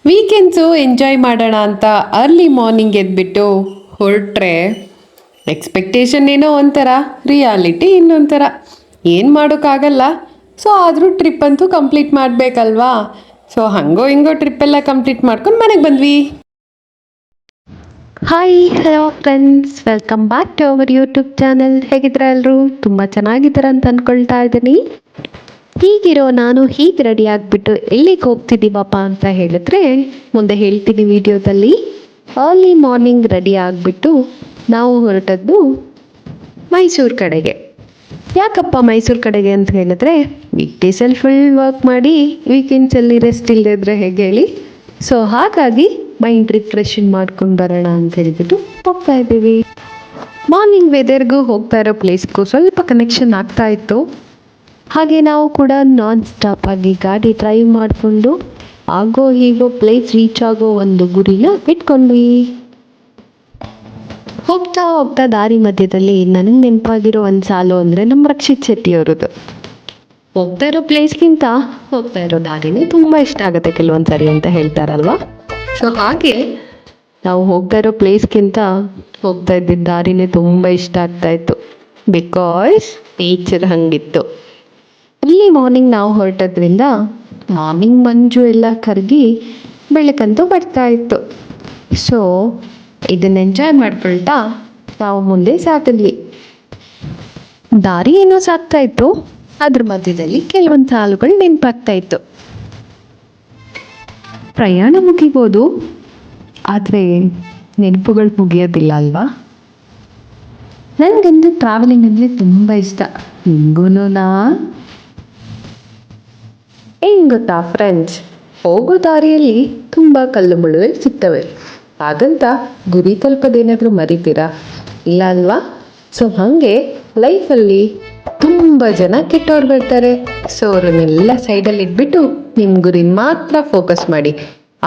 Weekends enjoy ಮಾಡೋಣ ಅಂತ early morning ಎದ್ಬಿಟ್ಟು ಹೊರಟ್ರೆ ಎಕ್ಸ್ಪೆಕ್ಟೇಷನ್ ಏನೋ ಒಂಥರ, ರಿಯಾಲಿಟಿ ಇನ್ನೊಂಥರ. ಏನು ಮಾಡೋಕ್ಕಾಗಲ್ಲ. ಸೊ ಆದರೂ ಟ್ರಿಪ್ ಅಂತೂ ಕಂಪ್ಲೀಟ್ ಮಾಡಬೇಕಲ್ವಾ. ಸೊ ಹಂಗೋ ಹಿಂಗೋ ಟ್ರಿಪ್ಪೆಲ್ಲ ಕಂಪ್ಲೀಟ್ ಮಾಡ್ಕೊಂಡು ಮನೆಗೆ ಬಂದ್ವಿ. Hi hello friends, welcome back to our YouTube channel. ಹೇಗಿದ್ರೆ ಎಲ್ಲರೂ ತುಂಬ ಚೆನ್ನಾಗಿದ್ದಾರೆ ಅಂತ ಅಂದ್ಕೊಳ್ತಾ ಇದ್ದೀನಿ. ಹೀಗಿರೋ ನಾನು ಹೀಗೆ ರೆಡಿ ಆಗಿಬಿಟ್ಟು ಎಲ್ಲಿಗೆ ಹೋಗ್ತಿದ್ದೀವಪ್ಪ ಅಂತ ಹೇಳಿದ್ರೆ ಮುಂದೆ ಹೇಳ್ತೀನಿ ವಿಡಿಯೋದಲ್ಲಿ. ಅರ್ಲಿ ಮಾರ್ನಿಂಗ್ ರೆಡಿ ಆಗಿಬಿಟ್ಟು ನಾವು ಹೊರಟದ್ದು ಮೈಸೂರು ಕಡೆಗೆ. ಯಾಕಪ್ಪ ಮೈಸೂರು ಕಡೆಗೆ ಅಂತ ಹೇಳಿದ್ರೆ, ವೀಕ್ ಡೇಸಲ್ಲಿ ಫುಲ್ ವರ್ಕ್ ಮಾಡಿ ವೀಕೆಂಡ್ಸಲ್ಲಿ ರೆಸ್ಟ್ ಇಲ್ಲದಿದ್ರೆ ಹೇಗೆ ಹೇಳಿ. ಸೊ ಹಾಗಾಗಿ ಮೈಂಡ್ ರಿಫ್ರೆಶಿಂಗ್ ಮಾಡ್ಕೊಂಡು ಬರೋಣ ಅಂತ ಹೇಳಿಬಿಟ್ಟು ಹೋಗ್ತಾ ಇದ್ದೀವಿ. ಮಾರ್ನಿಂಗ್ ವೆದರ್ಗೂ ಹೋಗ್ತಾ ಇರೋ ಪ್ಲೇಸ್ಗೂ ಸ್ವಲ್ಪ ಕನೆಕ್ಷನ್ ಆಗ್ತಾ ಇತ್ತು. ಹಾಗೆ ನಾವು ಕೂಡ ನಾನ್ ಸ್ಟಾಪ್ ಆಗಿ ಗಾಡಿ ಡ್ರೈವ್ ಮಾಡಿಕೊಂಡು ಆಗೋ ಹೀಗೋ ಪ್ಲೇಸ್ ರೀಚ್ ಆಗೋ ಒಂದು ಗುರಿನ ಇಟ್ಕೊಂಡ್ವಿ. ಹೋಗ್ತಾ ಹೋಗ್ತಾ ದಾರಿ ಮಧ್ಯದಲ್ಲಿ ನನಗೆ ನೆನಪಾಗಿರೋ ಒಂದು ಸಾಲು ಅಂದರೆ ನಮ್ಮ ರಕ್ಷಿತ್ ಶೆಟ್ಟಿ ಅವರದ್ದು. ಹೋಗ್ತಾ ಇರೋ ಪ್ಲೇಸ್ಗಿಂತ ಹೋಗ್ತಾ ಇರೋ ದಾರಿನೇ ತುಂಬ ಇಷ್ಟ ಆಗುತ್ತೆ ಕೆಲವೊಂದು ಸರಿ ಅಂತ ಹೇಳ್ತಾರಲ್ವ. ಸೊ ಹಾಗೆ ನಾವು ಹೋಗ್ತಾ ಇರೋ ಪ್ಲೇಸ್ಗಿಂತ ಹೋಗ್ತಾ ಇದ್ದಿದ್ದ ದಾರಿನೇ ತುಂಬ ಇಷ್ಟ ಆಗ್ತಾ ಇತ್ತು. ಬಿಕಾಸ್ ನೇಚರ್ ಹಂಗಿತ್ತು. ಇಲ್ಲಿ ಮಾರ್ನಿಂಗ್ ನಾವು ಹೊರಟದ್ರಿಂದ ಮಾರ್ನಿಂಗ್ ಮಂಜು ಎಲ್ಲ ಕರಗಿ ಬೆಳಕಂತೂ ಬರ್ತಾ ಇತ್ತು. ಸೊ ಇದನ್ನ ಎಂಜಾಯ್ ಮಾಡ್ಕೊಳ್ತಾ ನಾವು ಮುಂದೆ ಸಾಕಿದ್ವಿ. ದಾರಿ ಏನೋ ಸಾಕ್ತಾ ಇತ್ತು, ಅದ್ರ ಮಧ್ಯದಲ್ಲಿ ಕೆಲವೊಂದು ಸಾಲುಗಳು ನೆನಪಾಗ್ತಾ ಇತ್ತು. ಪ್ರಯಾಣ ಮುಗಿಬೋದು, ಆದರೆ ನೆನಪುಗಳು ಮುಗಿಯೋದಿಲ್ಲ ಅಲ್ವಾ. ನನಗಂತೂ ಟ್ರಾವೆಲಿಂಗ್ ಅಂದರೆ ತುಂಬ ಇಷ್ಟ. ನಿಮಗೂನಾ? ಏನು ಗೊತ್ತಾ ಫ್ರೆಂಡ್ಸ್, ಹೋಗೋ ದಾರಿಯಲ್ಲಿ ತುಂಬ ಕಲ್ಲು ಮುಳ್ಳುಗಳು ಸಿಗ್ತವೆ. ಹಾಗಂತ ಗುರಿ ತಲುಪೋದೇನಾದರೂ ಮರಿತೀರಾ? ಇಲ್ಲ ಅಲ್ವಾ. ಸೊ ಹಾಗೆ ಲೈಫಲ್ಲಿ ತುಂಬ ಜನ ಕೆಟ್ಟವ್ರು ಬರ್ತಾರೆ. ಸೊ ಅವ್ರನ್ನೆಲ್ಲ ಸೈಡಲ್ಲಿ ಇಟ್ಬಿಟ್ಟು ನಿಮ್ಮ ಗುರಿನ ಮಾತ್ರ ಫೋಕಸ್ ಮಾಡಿ.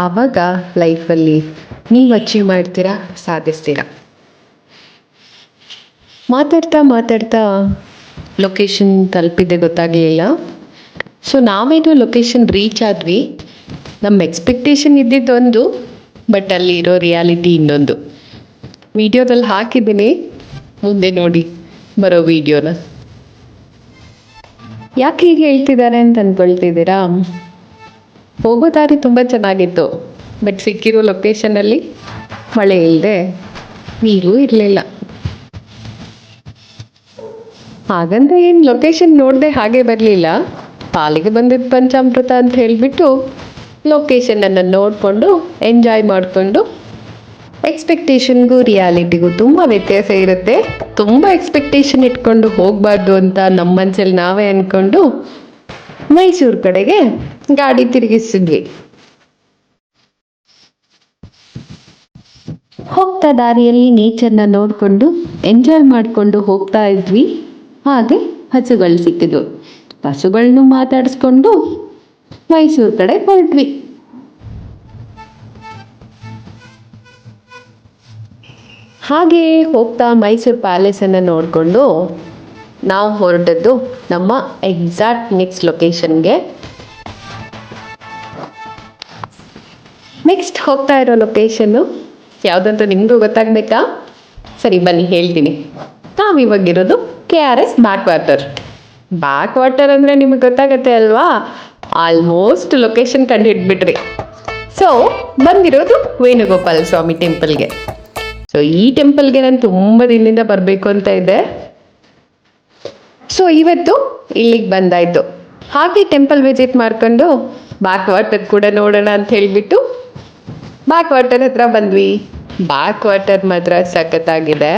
ಆವಾಗ ಲೈಫಲ್ಲಿ ನೀವು ಅಚೀವ್ ಮಾಡ್ತೀರಾ, ಸಾಧಿಸ್ತೀರಾ. ಮಾತಾಡ್ತಾ ಮಾತಾಡ್ತಾ ಲೊಕೇಶನ್ ತಲುಪಿದ್ದೆ ಗೊತ್ತಾಗಲಿಲ್ಲ. ಸೊ ನಾವೇನು ಲೊಕೇಶನ್ ರೀಚ್ ಆದ್ವಿ. ನಮ್ಮ ಎಕ್ಸ್ಪೆಕ್ಟೇಷನ್ ಇದ್ದಿದ್ದೊಂದು, ಬಟ್ ಅಲ್ಲಿರೋ ರಿಯಾಲಿಟಿ ಇನ್ನೊಂದು. ವಿಡಿಯೋದಲ್ಲಿ ಹಾಕಿದ್ದೀನಿ, ಮುಂದೆ ನೋಡಿ ಬರೋ ವಿಡಿಯೋನ. ಯಾಕೆ ಹೀಗೆ ಹೇಳ್ತಿದ್ದಾರೆ ಅಂತ ಅಂದ್ಕೊಳ್ತಿದ್ದೀರಾ? ಹೋಗೋ ದಾರಿ ತುಂಬ ಚೆನ್ನಾಗಿತ್ತು, ಬಟ್ ಸಿಕ್ಕಿರೋ ಲೊಕೇಶನಲ್ಲಿ ಮಳೆ ಇಲ್ಲದೆ ನೀರು ಇರಲಿಲ್ಲ. ಹಾಗಂತ ಏನು ಲೊಕೇಶನ್ ನೋಡದೆ ಹಾಗೆ ಬರಲಿಲ್ಲ. ಪಾಲಿಗೆ ಬಂದಿದ್ದು ಪಂಚಾಮೃತ ಅಂತ ಹೇಳಿಬಿಟ್ಟು ಲೊಕೇಶನನ್ನು ನೋಡಿಕೊಂಡು ಎಂಜಾಯ್ ಮಾಡಿಕೊಂಡು. ಎಕ್ಸ್ಪೆಕ್ಟೇಷನ್ಗೂ ರಿಯಾಲಿಟಿಗೂ ತುಂಬ ವ್ಯತ್ಯಾಸ ಇರುತ್ತೆ. ತುಂಬ ಎಕ್ಸ್ಪೆಕ್ಟೇಷನ್ ಇಟ್ಕೊಂಡು ಹೋಗಬಾರ್ದು ಅಂತ ನಮ್ಮ ಮನಸ್ಸಲ್ಲಿ ನಾವೇ ಅಂದ್ಕೊಂಡು ಮೈಸೂರು ಕಡೆಗೆ ಗಾಡಿ ತಿರುಗಿಸಿದ್ವಿ. ಹೋಗ್ತಾ ದಾರಿಯಲ್ಲಿ ನೇಚರ್ನ ನೋಡಿಕೊಂಡು ಎಂಜಾಯ್ ಮಾಡಿಕೊಂಡು ಹೋಗ್ತಾ ಇದ್ವಿ. ಹಾಗೆ ಹಸುಗಳು ಸಿಕ್ಕಿದ್ವು. ಹಸುಗಳನ್ನು ಮಾತಾಡಿಸ್ಕೊಂಡು ಮೈಸೂರು ಕಡೆ ಹೊರಟ್ವಿ. ಹಾಗೆ ಹೋಗ್ತಾ ಮೈಸೂರು ಪ್ಯಾಲೇಸನ್ನು ನೋಡಿಕೊಂಡು ನಾವು ಹೊರಟದ್ದು ನಮ್ಮ ಎಕ್ಸಾಕ್ಟ್ ನೆಕ್ಸ್ಟ್ ಲೊಕೇಶನ್ಗೆ. ನೆಕ್ಸ್ಟ್ ಹೋಗ್ತಾ ಇರೋ ಲೊಕೇಶನ್ನು ಯಾವುದಂತ ನಿಮಗೂ ಗೊತ್ತಾಗಬೇಕಾ? ಸರಿ ಬನ್ನಿ ಹೇಳ್ತೀನಿ. ನಾವಿವಾಗಿರೋದು KRS ಬ್ಯಾಕ್ ವಾಟರ್ ಅಂದರೆ ನಿಮಗೆ ಗೊತ್ತಾಗತ್ತೆ ಅಲ್ವಾ. ಆಲ್ಮೋಸ್ಟ್ ಲೊಕೇಶನ್ ಕಂಡು ಹಿಡ್ಬಿಟ್ರಿ. ಸೊ ಬಂದಿರೋದು ವೇಣುಗೋಪಾಲ ಸ್ವಾಮಿ ಟೆಂಪಲ್ಗೆ. ಸೊ ಈ ಟೆಂಪಲ್ಗೆ ನಾನು ತುಂಬ ದಿನದಿಂದ ಬರಬೇಕು ಅಂತ ಇದ್ದೆ. ಸೊ ಇವತ್ತು ಇಲ್ಲಿಗೆ ಬಂದಾಯಿತು. ಹಾಗೆ ಟೆಂಪಲ್ ವಿಸಿಟ್ ಮಾಡ್ಕೊಂಡು ಬ್ಯಾಕ್ ವಾಟರ್ ಕೂಡ ನೋಡೋಣ ಅಂತ ಹೇಳಿಬಿಟ್ಟು ಬ್ಯಾಕ್ ವಾಟರ್ ಹತ್ರ ಬಂದ್ವಿ. ಬ್ಯಾಕ್ ವಾಟರ್ ಮಾತ್ರ ಸಖತ್ತಾಗಿದೆ.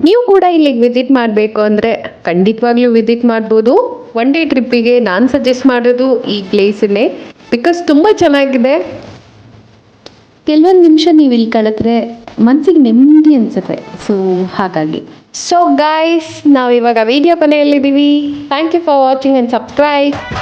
ನೀವು ಕೂಡ ಇಲ್ಲಿಗೆ ವಿಸಿಟ್ ಮಾಡಬೇಕು ಅಂದರೆ ಖಂಡಿತವಾಗ್ಲೂ ವಿಸಿಟ್ ಮಾಡ್ಬೋದು. ಒನ್ ಡೇ ಟ್ರಿಪ್ಪಿಗೆ ನಾನು ಸಜೆಸ್ಟ್ ಮಾಡೋದು ಈ ಪ್ಲೇಸನ್ನೇ. ಬಿಕಾಸ್ ತುಂಬ ಚೆನ್ನಾಗಿದೆ. ಕೆಲವೊಂದು ನಿಮಿಷ ನೀವು ಇಲ್ಲಿ ಕಳೆದ್ರೆ ಮನಸ್ಸಿಗೆ ನೆಮ್ಮದಿ ಅನಿಸುತ್ತೆ. ಸೊ ಹಾಗಾಗಿ ಸೊ ಗೈಸ್, ನಾವು ಇವಾಗ ವಿಡಿಯೋ ಕೊನೆಯಲ್ಲಿದ್ದೀವಿ. Thank you for watching and subscribe.